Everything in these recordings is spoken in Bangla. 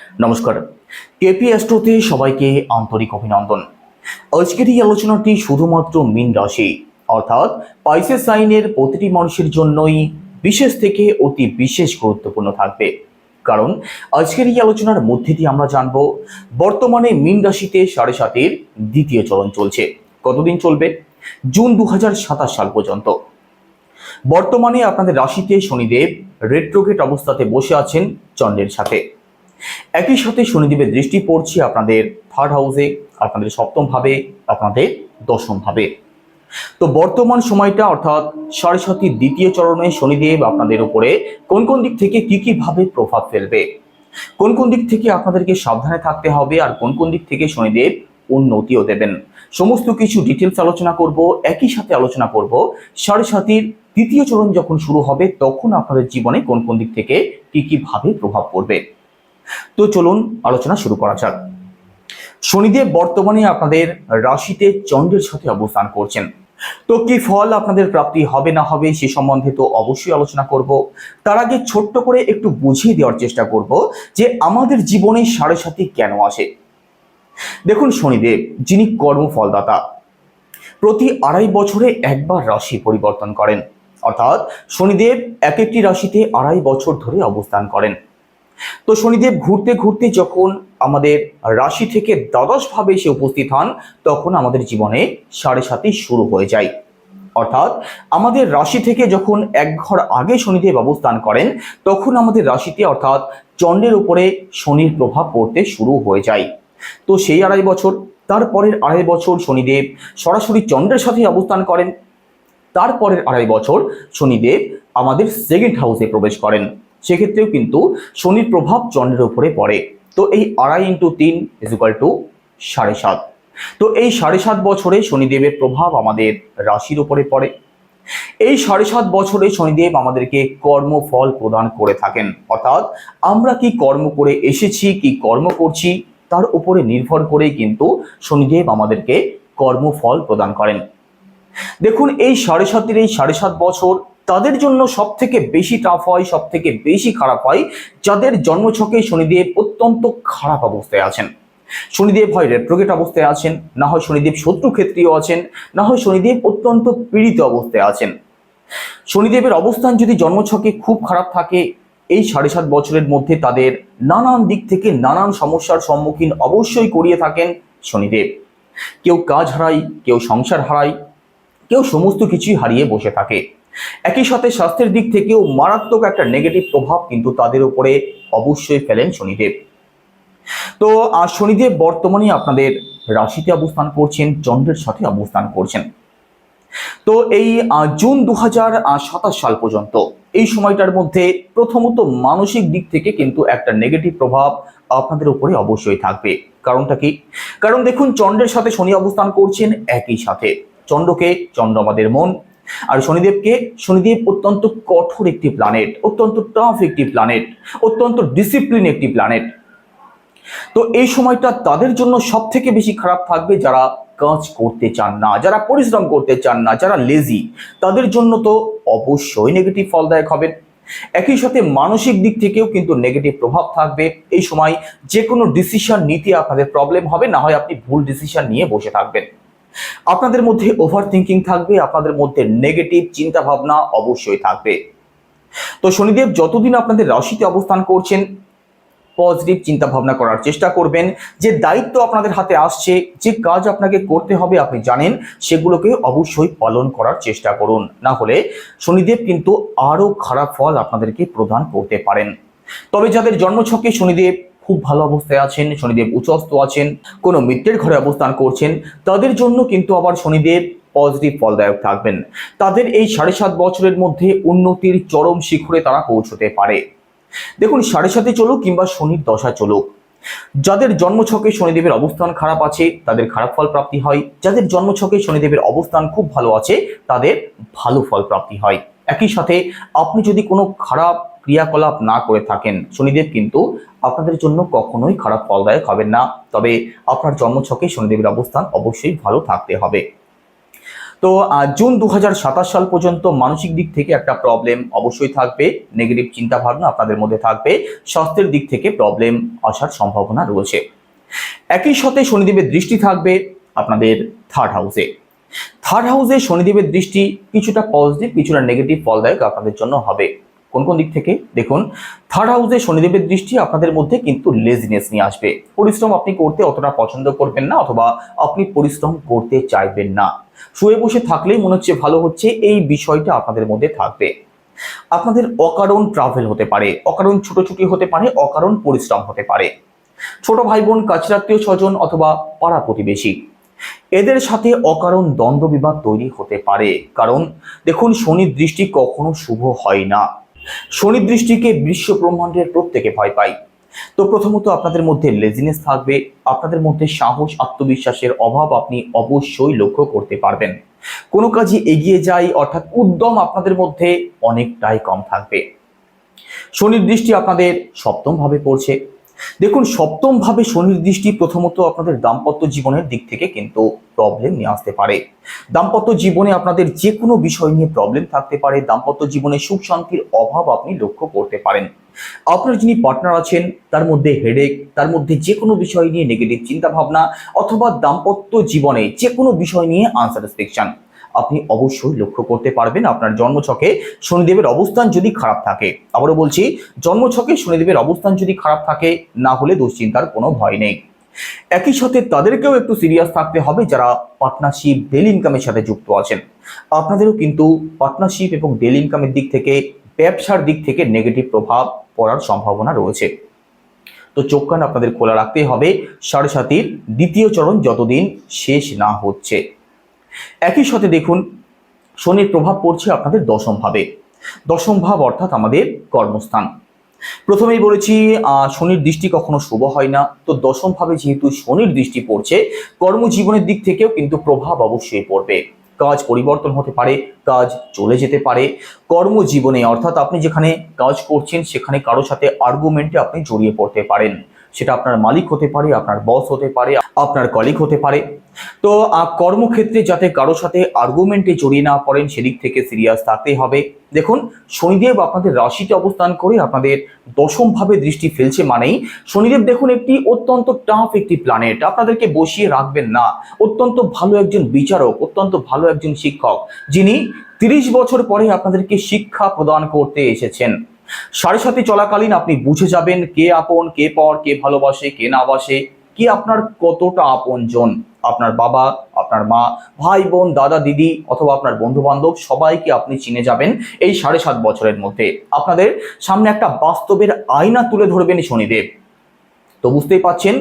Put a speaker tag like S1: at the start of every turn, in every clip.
S1: নমস্কার, কেপি অ্যাস্ট্রোতে সবাইকে আন্তরিক অভিনন্দন। আজকের এই আলোচনাটি শুধুমাত্র মীন রাশি অর্থাৎ পাইসেস সাইনের প্রতিটি মানুষের জন্যই বিশেষ থেকে অতি বিশেষ গুরুত্বপূর্ণ থাকবে। কারণ আজকের এই আলোচনার মধ্যে দিয়ে আমরা জানব বর্তমানে মীন রাশিতে 7.5-এর দ্বিতীয় চরণ চলছে। কতদিন চলবে? জুন 2027 সাল পর্যন্ত। বর্তমানে আপনাদের রাশিতে শনিদেব রেট্রোগেট অবস্থাতে বসে আছেন চন্দ্রের সাথে। একই সাথে শনিদেবের দৃষ্টি পড়ছে আপনাদের 3rd হাউসে, আপনাদের 7ম ভাবে, আপনাদের 10ম ভাবে। তো বর্তমান সময়টা অর্থাৎ 7.5-এর দ্বিতীয় চরণে শনিদেব আপনাদের উপরে কোন কোন দিক থেকে কি ভাবে প্রভাব ফেলবে, কোন কোন দিক থেকে আপনাদেরকে সাবধানে থাকতে হবে, আর কোন কোন দিক থেকে শনিদেব উন্নতিও দেবেন, সমস্ত কিছু ডিটেলস আলোচনা করব। একই সাথে আলোচনা করব 7.5-এর দ্বিতীয় চরণ যখন শুরু হবে তখন আপনাদের জীবনে কোন কোন দিক থেকে কি ভাবে প্রভাব পড়বে। তো চলুন আলোচনা শুরু করা যাক। শনিদেব বর্তমানে আপনাদের রাশিতে চন্দ্রের সাথে অবস্থান করছেন। তো কি ফল আপনাদের প্রাপ্তি হবে না হবে সে সম্বন্ধে তো অবশ্যই আলোচনা করব। তার আগে ছোট্ট করে একটু বুঝিয়ে দেওয়ার চেষ্টা করব যে আমাদের জীবনে 7.5 কেন আসে। দেখুন, শনিদেব যিনি কর্মফলদাতা, প্রতি 2.5 বছরে একবার রাশি পরিবর্তন করেন। অর্থাৎ শনিদেব এক একটি রাশিতে 2.5 বছর ধরে অবস্থান করেন। তো শনিদেব ঘুরতে ঘুরতে যখন আমাদের রাশি থেকে দ্বাদশ ভাবে এসে উপস্থিত হন তখন আমাদের জীবনে 7.5 শুরু হয়ে যায়। অর্থাৎ আমাদের রাশি থেকে যখন এক ঘর আগে শনিদেব অবস্থান করেন তখন আমাদের রাশিতে অর্থাৎ চন্দ্রের উপরে শনির প্রভাব পড়তে শুরু হয়ে যায়। তো সেই 2.5 বছর, তারপরের 2.5 বছর শনিদেব সরাসরি চন্দ্রের সাথে অবস্থান করেন। তারপরের 2.5 বছর শনিদেব আমাদের 2nd হাউসে প্রবেশ করেন। সেক্ষেত্রেও কিন্তু শনির প্রভাব চন্দ্রের উপরে পড়ে। তো এই 2.5 × 3 = 7.5। তো এই 7.5 বছরে শনিদেবের প্রভাব আমাদের রাশির উপরে পড়ে। এই 7.5 বছরে শনিদেব আমাদেরকে কর্মফল প্রদান করে থাকেন। অর্থাৎ আমরা কি কর্ম করে এসেছি, কি কর্ম করছি তার উপরে নির্ভর করেই কিন্তু শনিদেব আমাদেরকে কর্মফল প্রদান করেন। দেখুন, এই 7.5 বছর তাদের জন্য সব থেকে বেশি টাফ হয়, সব থেকে বেশি খারাপ হয় যাদের জন্মছকে শনিদেব অত্যন্ত খারাপ অবস্থায় আছেন। শনিদেব হয় রেট্রোগেট অবস্থায় আছেন, না হয় শনিদেব শত্রু ক্ষেত্রীয় আছেন, না হয় শনিদেব অত্যন্ত পীড়িত অবস্থায় আছেন। শনিদেবের অবস্থান যদি জন্মছকে খুব খারাপ থাকে এই 7.5 বছরের মধ্যে তাদের নানান দিক থেকে নানান সমস্যার সম্মুখীন অবশ্যই করিয়ে থাকেন শনিদেব। কেউ কাজ হারায়, কেউ সংসার হারায়, কেউ সমস্ত কিছুই হারিয়ে বসে থাকে। একই সাথে স্বাস্থ্যের দিক থেকেও মারাত্মক একটা নেগেটিভ প্রভাব কিন্তু তাদের উপরে অবশ্যই ফেলেন শনিদেব। তো শনিদেব বর্তমানে আপনাদের রাশিতে অবস্থান করছেন, চন্দ্রের সাথে অবস্থান করছেন। তো এই জুন 2027 সাল পর্যন্ত এই সময়টার মধ্যে প্রথমত মানসিক দিক থেকে কিন্তু একটা নেগেটিভ প্রভাব আপনাদের উপরে অবশ্যই থাকবে। কারণটা কি? কারণ দেখুন, চন্দ্রের সাথে শনি অবস্থান করছেন একই সাথে। চন্দ্র আমাদের মন, আর শনিদেব অত্যন্ত কঠোর একটি প্ল্যানেট, অত্যন্ত টাফ একটি প্ল্যানেট, অত্যন্ত ডিসিপ্লিন একটি প্ল্যানেট। তো এই সময়টা তাদের জন্য সব থেকে বেশি খারাপ থাকবে যারা কাজ করতে চান না, যারা পরিশ্রম করতে চান না, যারা লেজি, তাদের জন্য তো অবশ্যই নেগেটিভ ফলদায়ক হবে। একই সাথে মানসিক দিক থেকেও কিন্তু নেগেটিভ প্রভাব থাকবে। এই সময় যে কোনো ডিসিশন নিতে আপনাদের প্রবলেম হবে, না হয় আপনি ভুল ডিসিশন নিয়ে বসে থাকবেন। আপনাদের মধ্যে ওভার থিঙ্কিং থাকবে, আপনাদের মধ্যে নেগেটিভ চিন্তা ভাবনা অবশ্যই থাকবে। তো শনিদেব যতদিন আপনাদের রাশিতে অবস্থান করছেন পজিটিভ চিন্তা ভাবনা করার চেষ্টা করবেন। যে দায়িত্ব আপনাদের হাতে আসছে, যে কাজ আপনাকে করতে হবে আপনি জানেন, সেগুলোকে অবশ্যই পালন করার চেষ্টা করুন। না হলে শনিদেব কিন্তু আরো খারাপ ফল আপনাদেরকে প্রদান করতে পারেন। তবে যাদের জন্মছকে শনিদেব খুব ভালো অবস্থায় আছেন, শনিদেব উচ্চস্থ আছেন, কোনো মিত্রের ঘরে অবস্থান করছেন, তাদের জন্য কিন্তু আবার শনিদেব পজিটিভ ফলদায়ক থাকবেন। তাদের এই 7.5 বছরের মধ্যে উন্নতির চরম শিখরে তারা পৌঁছতে পারে। দেখুন, 7.5 চলুক কিংবা শনির দশা চলুক, যাদের জন্মছকে শনিদেবের অবস্থান খারাপ আছে তাদের খারাপ ফল প্রাপ্তি হয়, যাদের জন্মছকে শনিদেবের অবস্থান খুব ভালো আছে তাদের ভালো ফল প্রাপ্তি হয়। একই সাথে আপনি যদি কোনো খারাপ ক্রিয়াকলাপ না করে থাকেন, শনিদেব কিন্তু আপনাদের জন্য কখনোই খারাপ ফলদায়ক হবেন না। তবে আপনার জন্মছকে শনিদেবের অবস্থান অবশ্যই ভালো থাকতে হবে। তো জুন 2027 সাল পর্যন্ত মানসিক দিক থেকে একটা প্রবলেম অবশ্যই থাকবে, নেগেটিভ চিন্তা ভাবনা আপনাদের মধ্যে থাকবে, স্বাস্থ্যের দিক থেকে প্রবলেম আসার সম্ভাবনা রয়েছে। একই সাথে শনিদেবের দৃষ্টি থাকবে আপনাদের থার্ড হাউসে। থার্ড হাউসে শনিদেবের দৃষ্টি কিছুটা পজিটিভ কিছুটা নেগেটিভ ফলদায়ক আপনাদের জন্য হবে। কোন কোন দিক থেকে দেখুন, থার্ড হাউসে শনিদেবের দৃষ্টি আপনাদের মধ্যে কিন্তু লেজিনেস নিয়ে আসবে। পরিশ্রম আপনি করতে অতটা পছন্দ করবেন না, অথবা আপনি পরিশ্রম করতে চাইবেন না, শুয়ে বসে থাকলেই মনে হচ্ছে ভালো হচ্ছে, এই বিষয়টা আপনাদের মধ্যে থাকবে। আপনাদের অকারণ ট্রাভেল হতে পারে, অকারণ ছুটোছুটি হতে পারে, অকারণ পরিশ্রম হতে পারে। ছোট ভাই বোন, কাছের আত্মীয় স্বজন অথবা পাড়া প্রতিবেশী, এদের সাথে অকারণ দ্বন্দ্ব বিবাদ তৈরি হতে পারে। কারণ দেখুন, শনির দৃষ্টি কখনো শুভ হয় না। শনির দৃষ্টিকে বিশ্ব ব্রহ্মাণ্ডের প্রত্যেকে ভয় পায়। তো প্রথমত আপনাদের মধ্যে লেজিনেস থাকবে, আপনাদের মধ্যে সাহস আত্মবিশ্বাসের অভাব আপনি অবশ্যই লক্ষ্য করতে পারবেন। কোনো কাজে এগিয়ে যায় অর্থাৎ উদ্যম আপনাদের মধ্যে অনেকটাই কম থাকবে। শনির দৃষ্টি আপনাদের সপ্তম ভাবে পড়ছে। দেখুন, সপ্তম ভাবে শনির দৃষ্টি প্রথমত আপনাদের দাম্পত্য জীবনের দিক থেকে কিন্তু প্রবলেম নিয়ে আসতে পারে। দাম্পত্য জীবনে আপনাদের যে কোনো বিষয় নিয়ে প্রবলেম থাকতে পারে, দাম্পত্য জীবনে সুখ শান্তির অভাব আপনি লক্ষ্য করতে পারেন। আপনার যিনি পার্টনার আছেন তার মধ্যে হেডেক, তার মধ্যে যে কোনো বিষয় নিয়ে নেগেটিভ চিন্তা ভাবনা, অথবা দাম্পত্য জীবনে যে কোনো বিষয় নিয়ে আনস্যাটিসফ্যাকশন আপনি অবশ্যই লক্ষ্য করতে পারবেন। আপনার জন্মছকে শনিদেবের অবস্থান যদি খারাপ থাকে, আবারও বলছি, জন্মছকে শনিদেবের অবস্থান যদি খারাপ থাকে, না হলে দুশ্চিন্তার কোনো ভয় নেই। একই সাথে তাদেরকেও একটু সিরিয়াস থাকতে হবে যারা পার্টনারশিপ ডেলি ইনকামের সাথে যুক্ত আছেন। আপনাদেরও কিন্তু পার্টনারশিপ এবং ডেলি ইনকামের দিক থেকে, ব্যবসার দিক থেকে নেগেটিভ প্রভাব পড়ার সম্ভাবনা রয়েছে। তো চোখ কান আপনাদের খোলা রাখতে হবে সাড়ে সাতির দ্বিতীয় চরণ যতদিন শেষ না হচ্ছে। একই সাথে দেখুন, শনির প্রভাব পড়ছে আপনাদের দশম ভাবে। দশম ভাব অর্থাৎ আমাদের কর্মস্থান। প্রথমেই বলেছি শনির দৃষ্টি কখনো শুভ হয় না। তো দশম ভাবে যেহেতু শনির দৃষ্টি পড়ছে, কর্মজীবনের দিক থেকেও কিন্তু প্রভাব অবশ্যই পড়বে। কাজ পরিবর্তন হতে পারে, কাজ চলে যেতে পারে। কর্মজীবনে অর্থাৎ আপনি যেখানে কাজ করছেন সেখানে কারোর সাথে আর্গুমেন্টে আপনি জড়িয়ে পড়তে পারেন। সেটা আপনার মালিক হতে পারে, আপনার বস হতে পারে, আপনার কলিগ হতে পারে। তো কর্মক্ষেত্রে যাতে কারোর সাথে আর্গুমেন্টে জড়িয়ে না পড়েন সেদিক থেকে সিরিয়াস থাকতেই হবে। দেখুন, শনিদেব আপনাদের রাশিতে অবস্থান করে আপনাদের দশম ভাবে দৃষ্টি ফেলছে মানেই শনিদেব দেখুন একটি অত্যন্ত টাফ একটি প্ল্যানেট, আপনাদেরকে বসিয়ে রাখবেন না। অত্যন্ত ভালো একজন বিচারক, অত্যন্ত ভালো একজন শিক্ষক, যিনি 30 বছর পরে আপনাদেরকে শিক্ষা প্রদান করতে এসেছেন। সাড়ে সাথে চলাকালীন আপনি বুঝে যাবেন কে আপন, কে পর, কে ভালোবাসে, কে না বাসে, কে আপনার কতটা আপনজন। আপনার বাবা, আপনার মা, ভাই বোন, দাদা দিদি অথবা আপনার বন্ধু বান্ধব সবাইকে আপনি চিনে যাবেন এই 7.5 বছরের মধ্যে। আপনাদের সামনে একটা বাস্তবের আয়না তুলে ধরবেন শনিদেব। তো বুঝতেই পাচ্ছেন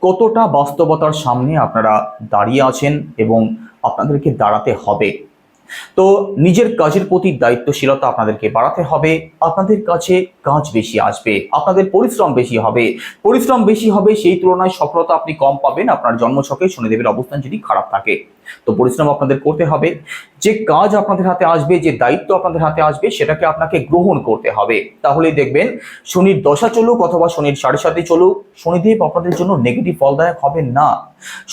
S1: কতটা বাস্তবতার সামনে আপনারা দাঁড়িয়ে আছেন এবং আপনাদেরকে দাঁড়াতে হবে। তো নিজের কাজের প্রতি দায়িত্বশীলতা আপনাদেরকে বাড়াতে হবে। আপনাদের কাছে কাজ বেশি আসবে, আপনাদের পরিশ্রম বেশি হবে। পরিশ্রম বেশি হবে, সেই তুলনায় সফলতা আপনি কম পাবেন আপনার জন্মছকে শনিদেবের অবস্থান যদি খারাপ থাকে। তো পরিশ্রম আপনাদের করতে হবে। যে কাজ আপনাদের হাতে আসবে, যে দায়িত্ব আপনাদের হাতে আসবে, সেটাকে আপনাকে গ্রহণ করতে হবে। তাহলেই দেখবেন শনির দশা চলুক অথবা শনির সাড়ে সাথে চলুক, শনিদেব আপনাদের জন্য নেগেটিভ ফলদায়ক হবেন না।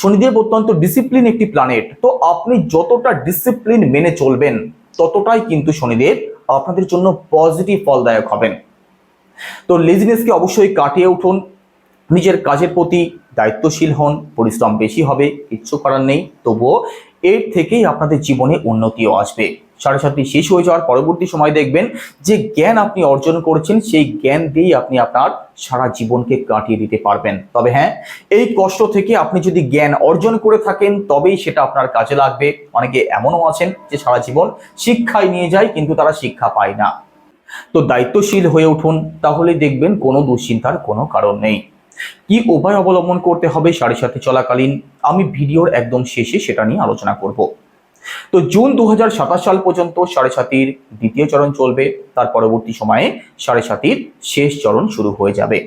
S1: শনিদেব অত্যন্ত ডিসিপ্লিন একটি প্ল্যানেট। তো আপনি যতটা ডিসিপ্লিন মেনে চলবেন ততটাই কিন্তু শনিদেব আপনাদের জন্য পজিটিভ ফলদায়ক হবেন। তো লেজিনেসকে অবশ্যই কাটিয়ে উঠুন, নিজের কাজের প্রতি দায়িত্বশীল হন, পরিশ্রম বেশি হবে, কিচ্ছু করার নেই। তবুও এর থেকেই আপনাদের জীবনে উন্নতিও আসবে। সাড়ে সাতটি শেষ হয়ে যাওয়ার পরবর্তী সময় দেখবেন যে জ্ঞান আপনি অর্জন করেছেন, সেই জ্ঞান দিয়েই আপনি আপনার সারা জীবনকে কাটিয়ে দিতে পারবেন। তবে হ্যাঁ, এই কষ্ট থেকে আপনি যদি জ্ঞান অর্জন করে থাকেন তবেই সেটা আপনার কাজে লাগবে। অনেকে এমনও আছেন যে সারা জীবন শিক্ষায় নিয়ে যায় কিন্তু তারা শিক্ষা পায় না। তো দায়িত্বশীল হয়ে উঠুন, তাহলে দেখবেন কোনো দুশ্চিন্তার কোনো কারণ নেই। কি উপায় অবলম্বন করতে হবে সাড়ে সাথে চলাকালীন, আমি ভিডিওর একদম শেষে সেটা নিয়ে আলোচনা করব। তো জুন 2027 সাল পর্যন্ত সাড়ে সাতির দ্বিতীয় চরণ চলবে, তার পরবর্তী সময়ে সাড়ে সাতির শেষ চরণ শুরু হয়ে যাবে।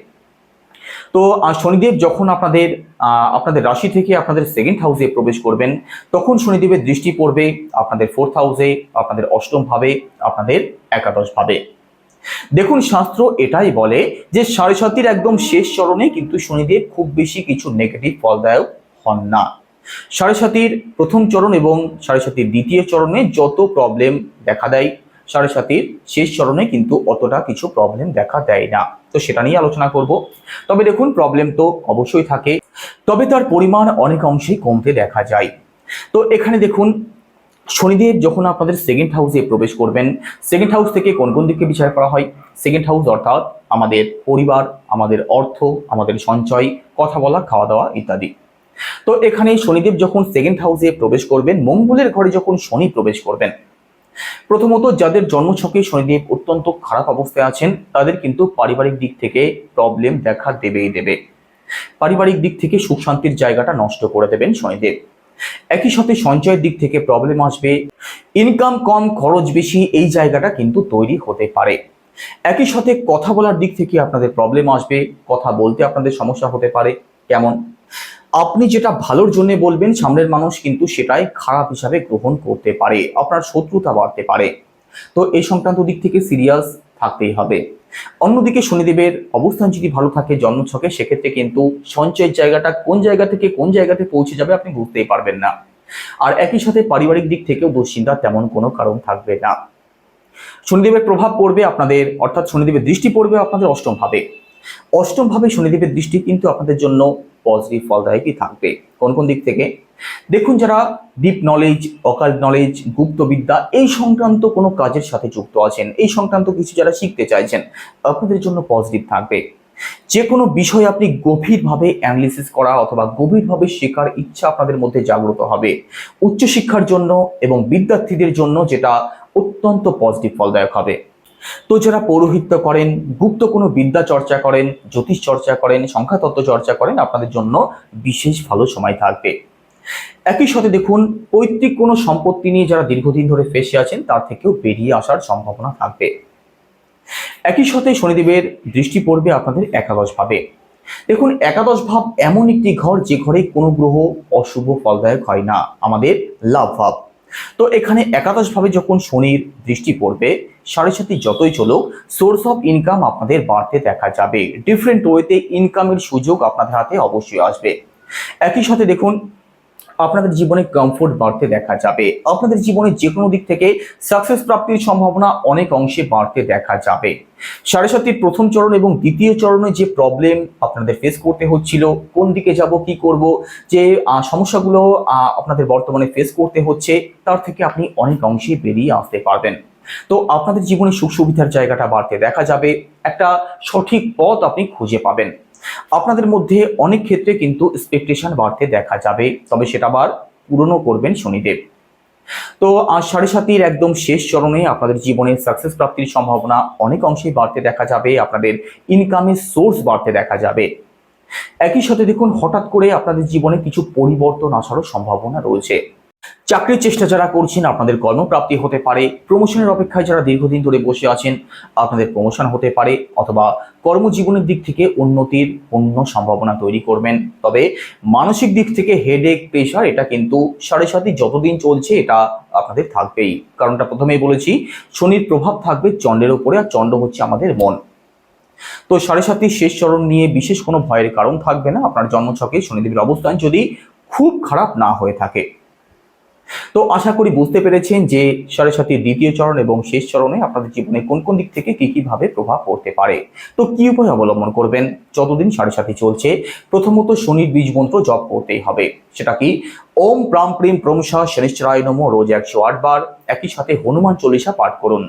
S1: তো শনিদেব যখন আপনাদের রাশি থেকে আপনাদের সেকেন্ড হাউসে প্রবেশ করবেন, তখন শনিদেবের দৃষ্টি পড়বে আপনাদের ফোর্থ হাউসে, আপনাদের অষ্টম ভাবে, আপনাদের একাদশ ভাবে। দেখুন, শাস্ত্র এটাই বলে যে সাড়ে সাতির একদম শেষ চরণে কিন্তু শনিদেব খুব বেশি কিছু নেগেটিভ ফলদায়ক হন না। সাড়ে সাতির প্রথম চরণ এবং সাড়ে সাতির দ্বিতীয় চরণে যত প্রবলেম দেখা দেয়, সাড়ে সাতির শেষ চরণে কিন্তু অতটা কিছু প্রবলেম দেখা দেয় না। তো সেটা নিয়ে আলোচনা করব। তবে দেখুন, প্রবলেম তো অবশ্যই থাকে, তবে তার পরিমাণ অনেক অংশেই কমতে দেখা যায়। তো এখানে দেখুন, শনিদেব যখন আপনাদের সেকেন্ড হাউসে প্রবেশ করবেন, সেকেন্ড হাউস থেকে কোন কোন দিকে বিচার করা হয়? সেকেন্ড হাউস অর্থাৎ আমাদের পরিবার, আমাদের অর্থ, আমাদের সঞ্চয়, কথা বলা, খাওয়া দাওয়া ইত্যাদি। তো এখানে শনিদেব যখন সেকেন্ড হাউসে প্রবেশ করবেন, মঙ্গলের ঘরে যখন শনি প্রবেশ করবেন, প্রথমত যাদের জন্মছকে শনিদেব অত্যন্ত খারাপ অবস্থায় আছেন, তাদের কিন্তু পারিবারিক দিক থেকে প্রবলেম দেখা দেবেই দেবে। পারিবারিক দিক থেকে সুখ শান্তির জায়গাটা নষ্ট করে দেবেন শনিদেব। একই সাথে সঞ্চয়ের দিক থেকে প্রবলেম আসবে, ইনকাম কম খরচ বেশি, এই জায়গাটা কিন্তু তৈরি হতে পারে। একই সাথে কথা বলার দিক থেকে আপনাদের প্রবলেম আসবে, কথা বলতে আপনাদের সমস্যা হতে পারে। কেমন? আপনি যেটা ভালোর জন্য বলবেন, সামনের মানুষ কিন্তু সেটাই খারাপ হিসাবে গ্রহণ করতে পারে, আপনার শত্রুতা বাড়তে পারে। তো এই সংক্রান্ত দিক থেকে সিরিয়াস থাকতেই হবে। অন্যদিকে শনিদেবের অবস্থান যদি ভালো থাকে জন্মছকে, সেক্ষেত্রে কিন্তু সঞ্চয়ের জায়গাটা কোন জায়গা থেকে কোন জায়গাতে পৌঁছে যাবে আপনি বুঝতেই পারবেন না। আর একই সাথে পারিবারিক দিক থেকেও দুশ্চিন্তার তেমন কোনো কারণ থাকবে না। শনিদেবের প্রভাব পড়বে আপনাদের, অর্থাৎ শনিদেবের দৃষ্টি পড়বে আপনাদের অষ্টম ভাবে। অষ্টম ভাবে শনিদেবের দৃষ্টি কিন্তু আপনাদের জন্য পজিটিভ ফলদায়কই থাকবে। কোন কোন দিক থেকে? দেখুন, যারা ডিপ নলেজ, অকাল্ট নলেজ, গুপ্তবিদ্যা এই সংক্রান্ত কোনো কাজের সাথে যুক্ত আছেন, এই সংক্রান্ত কিছু যারা শিখতে চাইছেন, আপনাদের জন্য পজিটিভ থাকবে। যে কোনো বিষয় আপনি গভীরভাবে অ্যানালিসিস করা অথবা গভীরভাবে শেখার ইচ্ছা আপনাদের মধ্যে জাগ্রত হবে। উচ্চশিক্ষার জন্য এবং বিদ্যার্থীদের জন্য যেটা অত্যন্ত পজিটিভ ফলদায়ক হবে। তো যারা পৌরোহিত্য করেন, গুপ্ত কোনো বিদ্যা চর্চা করেন, জ্যোতিষ চর্চা করেন, সংখ্যাতত্ত্ব চর্চা করেন, আপনাদের জন্য বিশেষ ভালো সময় থাকবে। একই সাথে দেখুন, পৈতৃক কোনো সম্পত্তি নিয়ে যারা দীর্ঘদিন ধরে ফেঁসে আছেন, তার থেকেও বেরিয়ে আসার সম্ভাবনা থাকবে। একই সাথে শনিদেবের দৃষ্টি পড়বে আপনাদের একাদশ ভাবে। দেখুন, একাদশ ভাব এমন একটি ঘর যে ঘরে কোনো গ্রহ অশুভ ফলদায়ক হয় না, আমাদের লাভ ভাব। তো এখানে একাদশ ভাবে যখন শনির দৃষ্টি পড়বে, সাড়ে সাথে যতই চলুক, সোর্স অফ ইনকাম আপনাদের বাড়তে দেখা যাবে। ডিফারেন্ট ওয়েতে ইনকামের সুযোগ আপনাদের হাতে অবশ্যই আসবে। একই সাথে দেখুন, আপনাদের জীবনে কমফোর্ট বাড়তে দেখা যাবে। আপনাদের জীবনে যে কোনো দিক থেকে সাকসেস প্রাপ্তির সম্ভাবনা অনেক অংশে বাড়তে দেখা যাবে। সাড়ে সাতির প্রথম চরণ এবং দ্বিতীয় চরণে যে প্রবলেম আপনাদের ফেস করতে হচ্ছিল, কোন দিকে যাব, কি করব, যে সমস্যাগুলো আপনাদের বর্তমানে ফেস করতে হচ্ছে, তার থেকে আপনি অনেক অংশে বেরিয়ে আসতে পারবেন। তো আপনাদের জীবনে সুখ সুবিধার জায়গাটা বাড়তে দেখা যাবে, একটা সঠিক পথ আপনি খুঁজে পাবেন। আপনাদের মধ্যে অনেক ক্ষেত্রে কিন্তু এক্সপেকটেশন বাড়তে দেখা যাবে, তবে সেটা আবার পূরণও করবেন শনিদেব। তো আজ সাড়ে সাতির একদম শেষ চরণে আপনাদের জীবনে সাকসেস প্রাপ্তির সম্ভাবনা অনেক অংশেই বাড়তে দেখা যাবে, আপনাদের ইনকামের সোর্স বাড়তে দেখা যাবে। একই সাথে দেখুন, হঠাৎ করে আপনাদের জীবনে কিছু পরিবর্তন আসারও সম্ভাবনা রয়েছে। চাকরির চেষ্টা যারা করছেন, আপনাদের কর্মপ্রাপ্তি হতে পারে। প্রমোশনের অপেক্ষায় যারা দীর্ঘদিন ধরে বসে আছেন, আপনাদের প্রমোশন হতে পারে, অথবা কর্মজীবনের দিক থেকে উন্নতির পূর্ণ সম্ভাবনা তৈরি করবেন। তবে মানসিক দিক থেকে হেডেক, প্রেশার, এটা কিন্তু সাড়ে সাতি যতদিন চলছে এটা আপনাদের থাকবেই। কারণটা প্রথমেই বলেছি, শনির প্রভাব থাকবে চন্ডের উপরে, আর চন্ড হচ্ছে আমাদের মন। তো সাড়ে সাতির শেষ চরণ নিয়ে বিশেষ কোনো ভয়ের কারণ থাকবে না আপনার জন্মছকে শনিদেবের অবস্থান যদি খুব খারাপ না হয়ে থাকে। তো আশা করি বুঝতে পেরেছেন যে সাড়ে সাতির দ্বিতীয় চরণ এবং শেষ চরণে আপনাদের জীবনে কোন কোন দিক থেকে কি ভাবে প্রভাব পড়তে পারে। তো কি উপায় অবলম্বন করবেন যতদিন সাড়ে সাতি চলছে? প্রথমত শনির বীজ মন্ত্র জপ করতেই হবে। সেটা কি? ওম প্রাম প্রিম প্রমশা শনিশ্চরায় নমঃ, রোজ 108 বার। একই সাথে হনুমান চল্লিশা পাঠ করুন।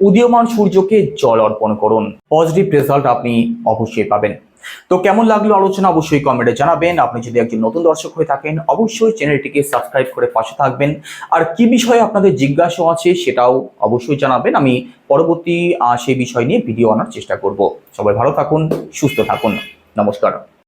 S1: উদীয়মান সূর্যকে জল অর্পণ করুন। পজিটিভ রেজাল্ট আপনি অবশ্যই পাবেন। তো কেমন লাগলো আলোচনা অবশ্যই কমেন্টে জানাবেন। আপনি যদি একজন নতুন দর্শক হয়ে থাকেন, অবশ্যই চ্যানেলটিকে সাবস্ক্রাইব করে পাশে থাকবেন। আর কি বিষয়ে আপনাদের জিজ্ঞাসা আছে সেটাও অবশ্যই জানাবেন। আমি পরবর্তী সেই বিষয় নিয়ে ভিডিও আনার চেষ্টা করব। সবাই ভালো থাকুন, সুস্থ থাকুন। নমস্কার।